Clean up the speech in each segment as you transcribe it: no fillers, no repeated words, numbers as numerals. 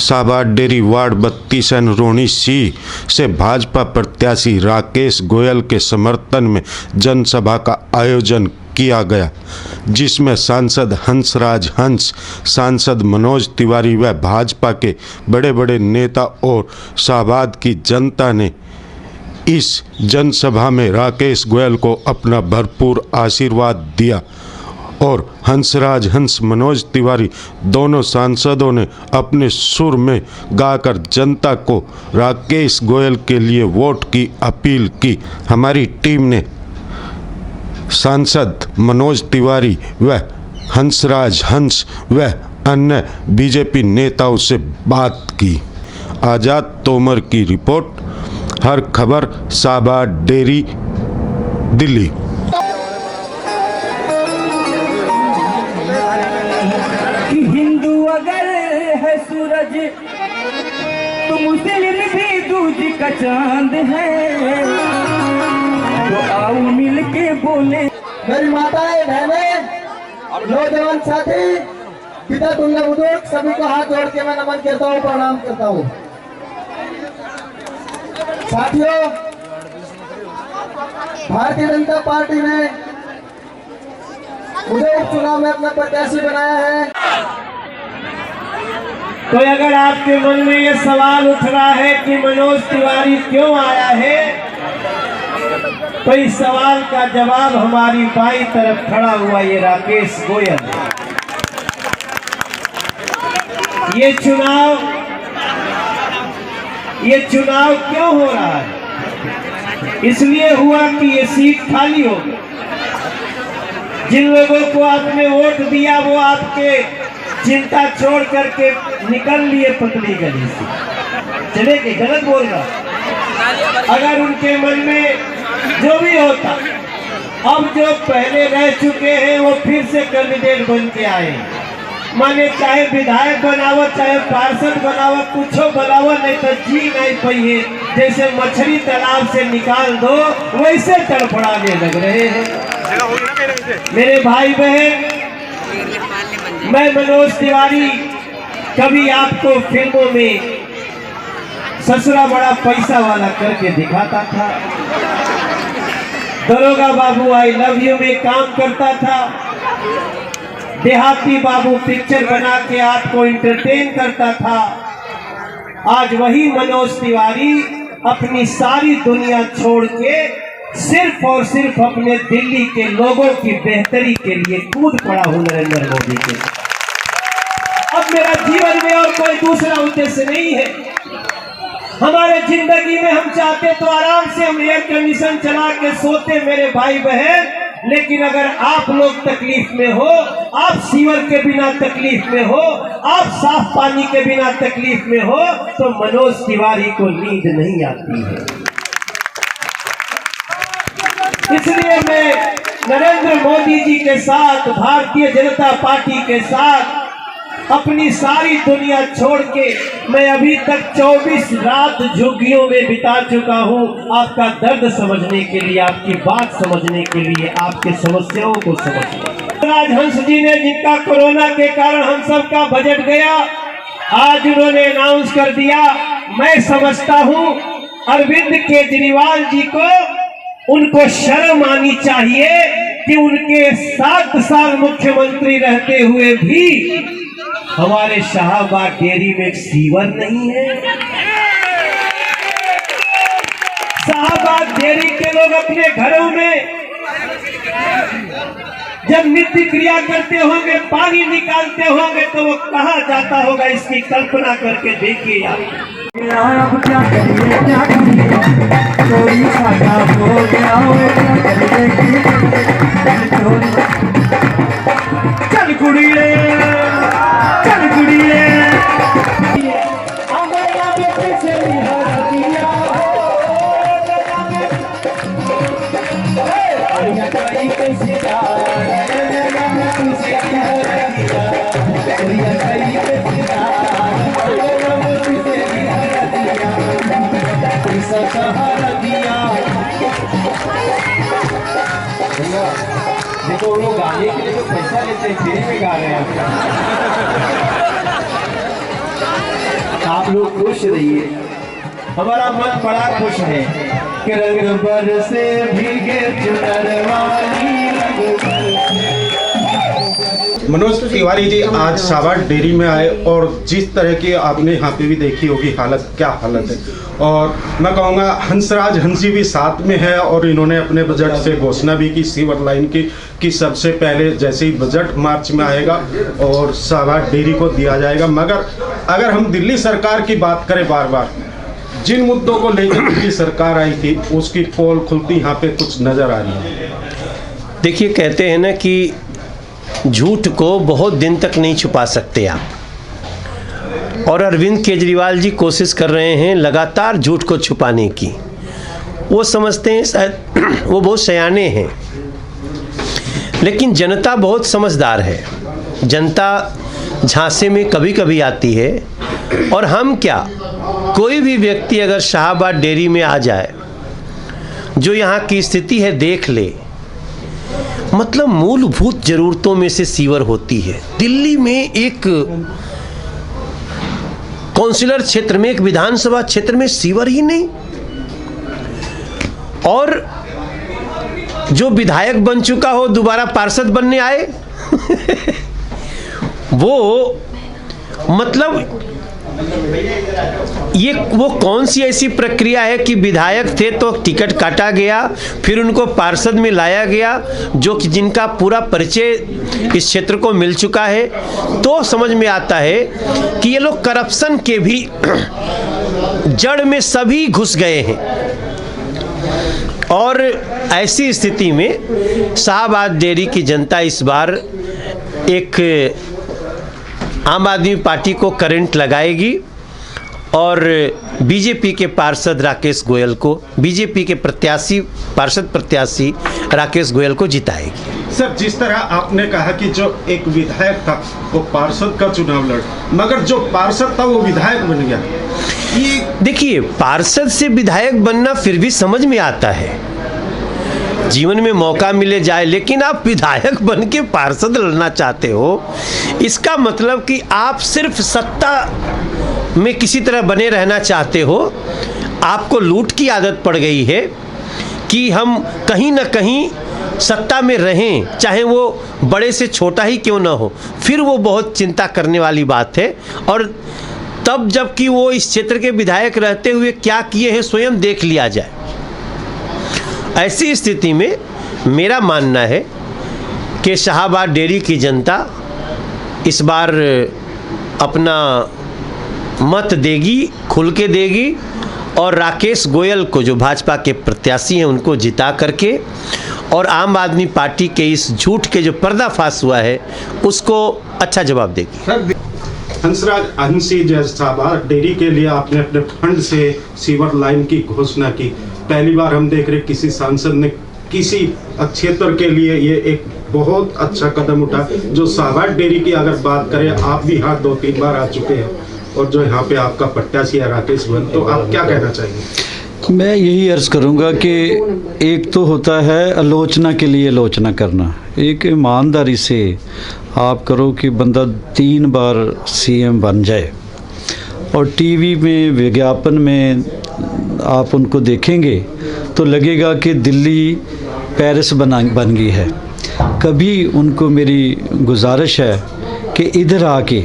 साबाद dairy ward 32 Rohini सी से भाजपा प्रत्याशी राकेश गोयल के समर्थन में जनसभा का आयोजन किया गया, जिसमें सांसद हंसराज हंस, सांसद मनोज तिवारी व भाजपा के बड़े बड़े नेता और साबाद की जनता ने इस जनसभा में राकेश गोयल को अपना भरपूर आशीर्वाद दिया और हंसराज हंस, मनोज तिवारी दोनों सांसदों ने अपने सुर में गाकर जनता को राकेश गोयल के लिए वोट की अपील की। हमारी टीम ने सांसद मनोज तिवारी व हंसराज हंस व अन्य बीजेपी नेताओं से बात की। आज़ाद तोमर की रिपोर्ट, हर खबर, साबाद डेरी, दिल्ली। हिंदू अगर है सूरज तो मुस्लिम भी दूज का चांद है, तो आओ मिल के बोले। मेरी माताएं, बहनें, नौजवान साथी, पिता तुल्य बुजुर्ग, सभी को हाथ जोड़ के मैं नमन करता हूँ, प्रणाम करता हूँ। साथियों, भारतीय जनता पार्टी ने मुझे उपचुनाव में अपना प्रत्याशी बनाया है। तो अगर आपके मन में ये सवाल उठ रहा है कि मनोज तिवारी क्यों आया है, तो इस सवाल का जवाब हमारी बाईं तरफ खड़ा हुआ ये राकेश गोयल। ये चुनाव क्यों हो रहा है? इसलिए हुआ कि ये सीट खाली हो गई। जिन लोगों को आपने वोट दिया वो आपके चिंता छोड़ करके निकल लिए पतली गली से, चले गए। गलत बोल रहा। अगर उनके मन में जो भी होता, अब जो पहले रह चुके हैं वो फिर से कैंडिडेट बन के आए, माने चाहे विधायक बनावो, चाहे पार्षद बनावो, कुछो बनावो, नहीं तो जी नहीं पाइए। जैसे मछली तालाब से निकाल दो वैसे तड़फड़ाने लग रहे हैं। मेरे भाई बहन, मैं मनोज तिवारी कभी आपको फिल्मों में ससुरा बड़ा पैसा वाला करके दिखाता था, दरोगा बाबू आई लव यू में काम करता था, देहाती बाबू पिक्चर बना के आपको एंटरटेन करता था। आज वही मनोज तिवारी अपनी सारी दुनिया छोड़ के सिर्फ और सिर्फ अपने दिल्ली के लोगों की बेहतरी के लिए कूद पड़ा हूं नरेंद्र मोदी के। अब मेरा जीवन में और कोई दूसरा उद्देश्य नहीं है। हमारे जिंदगी में हम चाहते तो आराम से हम एयर कंडीशन चला के सोते मेरे भाई बहन, लेकिन अगर आप लोग तकलीफ में हो, आप सीवर के बिना तकलीफ में हो, आप साफ पानी के बिना तकलीफ में हो, तो मनोज तिवारी को नींद नहीं आती है। इसलिए मैं नरेंद्र मोदी जी के साथ, भारतीय जनता पार्टी के साथ अपनी सारी दुनिया छोड़ के मैं अभी तक 24 रात झुग्गियों में बिता चुका हूं, आपका दर्द समझने के लिए, आपकी बात समझने के लिए, आपके समस्याओं को समझने। राज हंस जी ने, जिनका कोरोना के कारण हम सबका बजट गया, आज उन्होंने अनाउंस कर दिया। मैं समझता हूं अरविंद केजरीवाल जी को, उनको शर्म आनी चाहिए कि उनके 7 साल मुख्यमंत्री रहते हुए भी हमारे शाहबाद डेयरी में एक सीवर नहीं है। शाहबाद डेयरी के लोग अपने घरों में जब नित्य क्रिया करते होंगे, पानी निकालते होंगे, तो वो कहाँ जाता होगा, इसकी कल्पना करके देखिए आप। अब क्या करिए, क्या करिए, चोरी साटा हो गया, चल कुड़िए, चल कुड़िए, देखो लोग गाने के लिए तो पैसा लेते हैं, फ्री में गा रहे हैं। आप लोग खुश रहिए, हमारा मन बड़ा खुश है कि रंग बरसे भीगे चुनर वाली, रंग बरसे। मनोज तिवारी जी आज सावा डेयरी में आए और जिस तरह की आपने यहाँ पे भी देखी होगी हालत, क्या हालत है, और मैं कहूँगा हंसराज हंसी भी साथ में है और इन्होंने अपने बजट से घोषणा भी की सीवर लाइन की कि सबसे पहले जैसे ही बजट मार्च में आएगा और सावा डेयरी को दिया जाएगा। मगर अगर हम दिल्ली सरकार की बात करें, बार बार जिन मुद्दों को लेकर दिल्ली सरकार आई थी उसकी पोल खुलती यहाँ पे कुछ नज़र आ रही है। देखिए, कहते हैं ना कि झूठ को बहुत दिन तक नहीं छुपा सकते आप, और अरविंद केजरीवाल जी कोशिश कर रहे हैं लगातार झूठ को छुपाने की। वो समझते हैं शायद वो बहुत सयाने हैं, लेकिन जनता बहुत समझदार है। जनता झांसे में कभी कभी आती है, और हम क्या, कोई भी व्यक्ति अगर शाहाबाद डेयरी में आ जाए, जो यहाँ की स्थिति है देख ले, मतलब मूलभूत जरूरतों में से सीवर होती है। दिल्ली में एक काउंसिलर क्षेत्र में, एक विधानसभा क्षेत्र में सीवर ही नहीं, और जो विधायक बन चुका हो दोबारा पार्षद बनने आए वो मतलब ये वो कौन सी ऐसी प्रक्रिया है कि विधायक थे तो टिकट काटा गया, फिर उनको पार्षद में लाया गया, जो कि जिनका पूरा परिचय इस क्षेत्र को मिल चुका है, तो समझ में आता है कि ये लोग करप्शन के भी जड़ में सभी घुस गए हैं। और ऐसी स्थिति में शाहाबाद डेयरी की जनता इस बार एक आम आदमी पार्टी को करंट लगाएगी और बीजेपी के पार्षद राकेश गोयल को, बीजेपी के प्रत्याशी, पार्षद प्रत्याशी राकेश गोयल को जिताएगी। सर, जिस तरह आपने कहा कि जो एक विधायक था वो पार्षद का चुनाव लड़, मगर जो पार्षद था वो विधायक बन गया। ये देखिए, पार्षद से विधायक बनना फिर भी समझ में आता है, जीवन में मौका मिले जाए, लेकिन आप विधायक बन के पार्षद लड़ना चाहते हो, इसका मतलब कि आप सिर्फ सत्ता में किसी तरह बने रहना चाहते हो। आपको लूट की आदत पड़ गई है कि हम कहीं ना कहीं सत्ता में रहें, चाहे वो बड़े से छोटा ही क्यों ना हो, फिर वो बहुत चिंता करने वाली बात है। और तब जबकि वो इस क्षेत्र के विधायक रहते हुए क्या किए हैं स्वयं देख लिया जाए। ऐसी स्थिति में मेरा मानना है कि शाहाबाद डेयरी की जनता इस बार अपना मत देगी, खुल के देगी, और राकेश गोयल को, जो भाजपा के प्रत्याशी हैं, उनको जिता करके और आम आदमी पार्टी के इस झूठ के जो पर्दाफाश हुआ है उसको अच्छा जवाब देगी। हंसराज हंसी जैसा डेयरी के लिए आपने अपने फंड से सीवर लाइन की घोषणा की, पहली बार हम देख रहे किसी सांसद ने किसी क्षेत्र के लिए ये एक बहुत अच्छा कदम उठा। जो शाहाबाद डेयरी की अगर बात करें, आप भी यहाँ 2-3 बार आ चुके हैं, और जो यहाँ पे आपका प्रत्याशी है राकेश गोयल, तो आप क्या कहना चाहेंगे? मैं यही अर्ज़ करूँगा कि एक तो होता है आलोचना के लिए आलोचना करना, एक ईमानदारी से आप करो कि बंदा 3 बार सीएम बन जाए, और टीवी में विज्ञापन में आप उनको देखेंगे तो लगेगा कि दिल्ली पेरिस बन गई है। कभी उनको मेरी गुजारिश है कि इधर आके,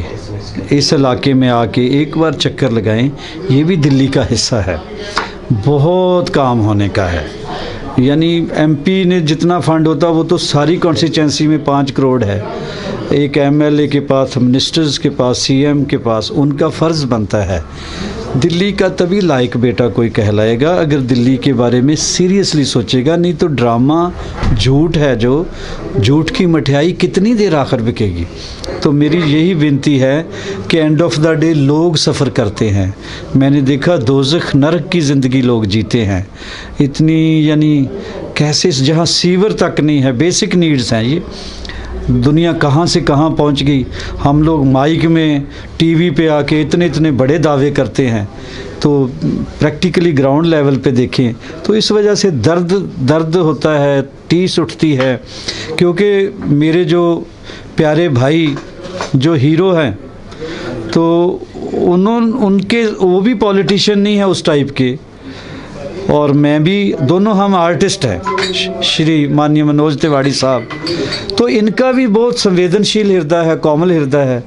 इस इलाके में आके एक बार चक्कर लगाएं, ये भी दिल्ली का हिस्सा है, बहुत काम होने का है। यानी एमपी ने जितना फंड होता वो तो सारी कॉन्स्टिट्यूंसी में 5 करोड़ है, एक एमएलए के पास, मिनिस्टर्स के पास, सीएम के पास, उनका फ़र्ज़ बनता है। दिल्ली का तभी लायक बेटा कोई कहलाएगा अगर दिल्ली के बारे में सीरियसली सोचेगा, नहीं तो ड्रामा झूठ है, जो झूठ की मठियाई कितनी देर आखिर बिकेगी। तो मेरी यही विनती है कि एंड ऑफ द डे लोग सफ़र करते हैं। मैंने देखा दोज़ख नरक की ज़िंदगी लोग जीते हैं, इतनी यानी कैसे, जहाँ सीवर तक नहीं है, बेसिक नीड्स हैं, ये दुनिया कहाँ से कहाँ पहुँच गई। हम लोग माइक में, टीवी पे आके इतने इतने बड़े दावे करते हैं, तो प्रैक्टिकली ग्राउंड लेवल पे देखें तो इस वजह से दर्द होता है, टीस उठती है। क्योंकि मेरे जो प्यारे भाई जो हीरो हैं, तो उनके वो भी पॉलिटिशियन नहीं है उस टाइप के, और मैं भी, दोनों हम आर्टिस्ट हैं, श्री माननीय मनोज तिवारी साहब। तो इनका भी बहुत संवेदनशील हृदय है, कोमल हृदय है,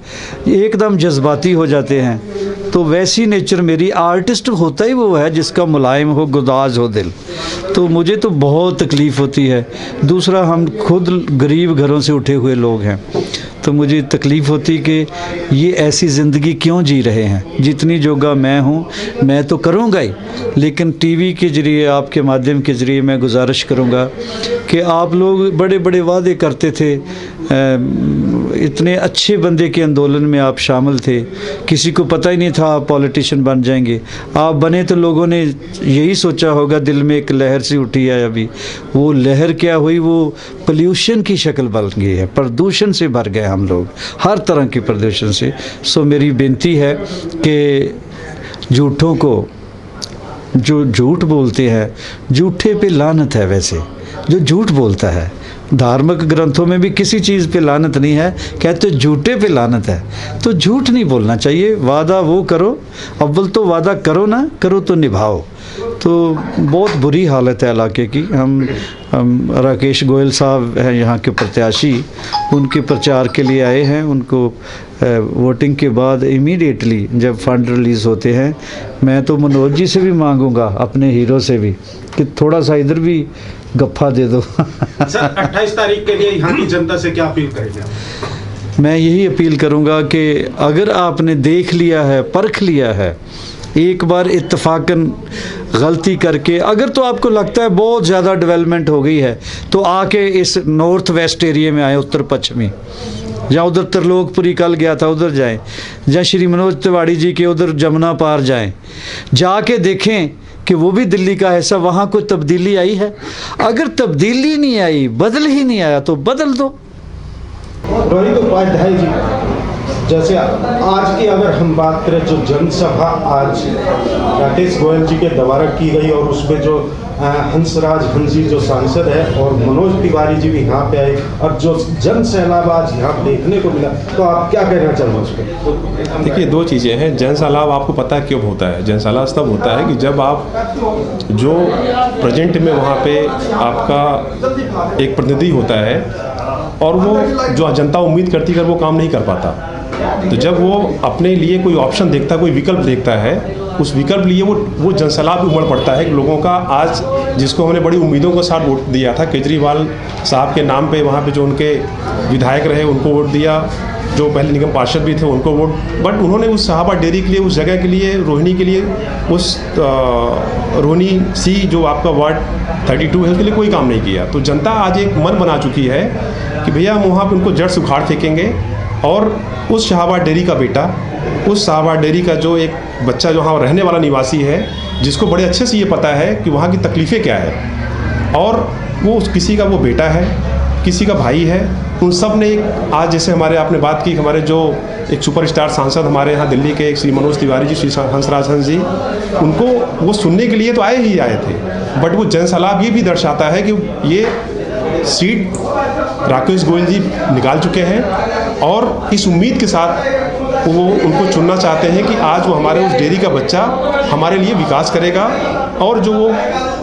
एकदम जज्बाती हो जाते हैं। तो वैसी नेचर मेरी, आर्टिस्ट होता ही वो है जिसका मुलायम हो, गुदाज हो दिल। तो मुझे तो बहुत तकलीफ़ होती है। दूसरा, हम खुद गरीब घरों से उठे हुए लोग हैं, तो मुझे तकलीफ़ होती कि ये ऐसी ज़िंदगी क्यों जी रहे हैं। जितनी जोगा मैं हूँ, मैं तो करूँगा ही, लेकिन टीवी के ज़रिए, आपके माध्यम के ज़रिए मैं गुजारिश करूँगा कि आप लोग बड़े बड़े वादे करते थे, इतने अच्छे बंदे के आंदोलन में आप शामिल थे, किसी को पता ही नहीं था आप पॉलिटिशियन बन जाएंगे। आप बने तो लोगों ने यही सोचा होगा, दिल में एक लहर सी उठी है अभी, वो लहर क्या हुई, वो पोल्यूशन की शक्ल बन गई है, प्रदूषण से भर गए हम लोग, हर तरह के प्रदूषण से। सो मेरी बेनती है कि झूठों को, जो झूठ बोलते हैं, झूठे पे लानत है। वैसे जो झूठ बोलता है, धार्मिक ग्रंथों में भी किसी चीज़ पे लानत नहीं है, कहते झूठे पे लानत है। तो झूठ नहीं बोलना चाहिए, वादा वो करो, अव्वल तो वादा करो ना, करो तो निभाओ। तो बहुत बुरी हालत है इलाके की। हम राकेश गोयल साहब हैं यहाँ के प्रत्याशी, उनके प्रचार के लिए आए हैं। उनको वोटिंग के बाद इमीडिएटली जब फंड रिलीज़ होते हैं, मैं तो मनोज जी से भी मांगूंगा, अपने हीरो से भी, कि थोड़ा सा इधर भी गप्फा दे दो। सर 28 तारीख के लिए यहाँ की जनता से क्या अपील करेंगे? मैं यही अपील करूंगा कि अगर आपने देख लिया है, परख लिया है, एक बार इत्तफाकन गलती करके, अगर तो आपको लगता है बहुत ज़्यादा डेवलपमेंट हो गई है, तो आके इस नॉर्थ वेस्ट एरिया में आए, उत्तर पश्चिमी, या उधर त्रिलोकपुरी कल गया था उधर जाएं, या श्री मनोज तिवारी जी के उधर जमुना पार जाएं, जाके देखें कि वो भी दिल्ली का हिस्सा, वहाँ कोई तब्दीली आई है। अगर तब्दीली नहीं आई, बदल ही नहीं आया, तो बदल दो। रोहित उपाध्याय जी, जैसे आज की अगर हम बात करें, जो जनसभा आज राकेश गोयल जी के द्वारा की गई, और उसमें जो हंसराज हंसी जो सांसद है और मनोज तिवारी जी भी यहाँ पे आए, और जो जन सैलाब आज यहाँ देखने को मिला, तो आप क्या कहना चाहोगे उस पर? देखिए, दो चीज़ें हैं। जन सैलाब आपको पता है क्यों होता है? जन सैलाब तब होता है कि जब आप जो प्रेजेंट में वहाँ पे आपका एक प्रतिनिधि होता है, और वो जो जनता उम्मीद करती है वो काम नहीं कर पाता, तो जब वो अपने लिए कोई ऑप्शन देखता है, कोई विकल्प देखता है, उस विकल्प लिए वो जनसैलाब उमड़ पड़ता है कि लोगों का, आज जिसको हमने बड़ी उम्मीदों के साथ वोट दिया था, केजरीवाल साहब के नाम पे, वहाँ पे जो उनके विधायक रहे उनको वोट दिया, जो पहले निगम पार्षद भी थे उनको वोट, बट उन्होंने उस साहबा डेयरी के लिए, उस जगह के लिए, रोहिणी के लिए, उस रोहिणी सी जो आपका वार्ड 32 है, उसके लिए कोई काम नहीं किया। तो जनता आज एक मन बना चुकी है कि भैया हम वहाँ पर उनको जड़ से उखाड़ फेंकेंगे, और उस शाहबाद डेयरी का बेटा, उस शाहबाद डेयरी का जो एक बच्चा जो वहाँ रहने वाला निवासी है, जिसको बड़े अच्छे से ये पता है कि वहाँ की तकलीफ़ें क्या है, और वो किसी का वो बेटा है, किसी का भाई है, उन सब ने आज, जैसे हमारे आपने बात की, हमारे जो एक सुपरस्टार सांसद हमारे यहाँ दिल्ली के, श्री मनोज तिवारी जी, श्री हंसराज हंस जी, उनको वो सुनने के लिए तो आए थे, बट वो जनसैलाब ये भी दर्शाता है कि ये सीट राकेश गोयल जी निकाल चुके हैं, और इस उम्मीद के साथ वो उनको चुनना चाहते हैं कि आज वो हमारे उस डेयरी का बच्चा हमारे लिए विकास करेगा, और जो वो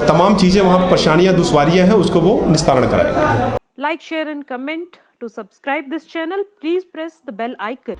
तमाम चीज़ें वहाँ परेशानियाँ दुश्वारियाँ हैं उसको वो निस्तारण कराएगा। Like, share and comment. To subscribe this channel, please press the bell icon.